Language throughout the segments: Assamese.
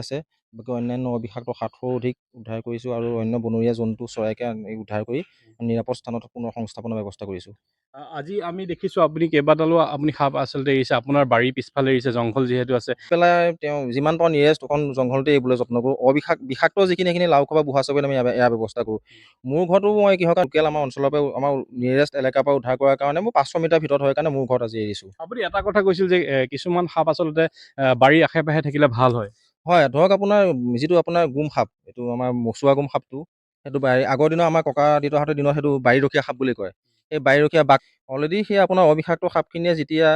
আছে, বাকী অন্যান্য বিষাক্ত সাঁথৰো অধিক উদ্ধাৰ কৰিছোঁ আৰু অন্য বনৰীয়া জন্তু চৰাইকে উদ্ধাৰ কৰি নিৰাপদ স্থানত পুনৰ সংস্থাপনৰ ব্যৱস্থা কৰিছোঁ। আজি আমি দেখিছোঁ আপুনি কেইবাডালো আপুনি সাপ আচলতে এৰিছে, আপোনাৰ বাৰীৰ পিছফালে এৰিছে, জংঘল যিহেতু আছে। পেলাই তেওঁ যিমান পাৰোঁ নিয়েৰেষ্ট অকণ জংঘলতে এৰিবলৈ যত্ন কৰোঁ। বিষাক্ত যিখিনি সেইখিনি লাও খোৱা বুঢ়া চবেই আমি এয়াৰ ব্যৱস্থা কৰোঁ। মোৰ ঘৰতো মই কিহৰ কাৰণে লোকেল আমাৰ অঞ্চলৰ পৰা আমাৰ নিয়েৰেষ্ট এলেকাৰ পৰা উদ্ধাৰ কৰাৰ কাৰণে মোৰ 500 মিটাৰ ভিতৰত হয় কাৰণে মোৰ ঘৰত আজি এৰিছোঁ। আপুনি এটা কথা কৈছিল যে কিছুমান সাপ আচলতে বাৰীৰ আশে পাশে থাকিলে ভাল হয়। হয়, ধৰক আপোনাৰ যিটো আপোনাৰ গুম সাপ, এইটো আমাৰ মচুৱা গুম সাপটো, সেইটো আগৰ দিনৰ আমাৰ ককা দেউতাহঁতৰ দিনত সেইটো বাৰীৰখীয়া সাপ বুলি কয়। এই বাৰীৰখীয়া বাঘ অলৰেডি সেই আপোনাৰ অবিষাক্ত সাপখিনিয়ে যেতিয়া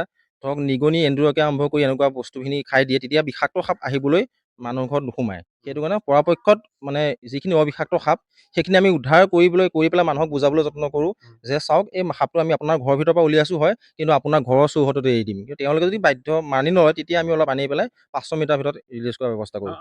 ধৰক নিগনি এন্দুৰকে আৰম্ভ কৰি এনেকুৱা বস্তুখিনি খাই দিয়ে, তেতিয়া বিষাক্ত সাপ আহিবলৈ মানুহৰ ঘৰত নোসোমায়। সেইটো কাৰণে পৰাপক্ষত মানে যিখিনি অবিষাক্ত সাপ সেইখিনি আমি উদ্ধাৰ কৰি পেলাই মানুহক বুজাবলৈ যত্ন কৰোঁ যে চাওক এই সাপটো আমি আপোনাৰ ঘৰৰ ভিতৰৰ পৰা উলিয়াইছোঁ হয়, কিন্তু আপোনাৰ ঘৰৰ চৌহদতে এৰি দিম। কিন্তু তেওঁলোকে যদি বাধ্য মানি নলয়, তেতিয়া আমি অলপ আনি পেলাই 500 মিটাৰ ভিতৰত ৰিলিজ কৰাৰ ব্যৱস্থা কৰোঁ।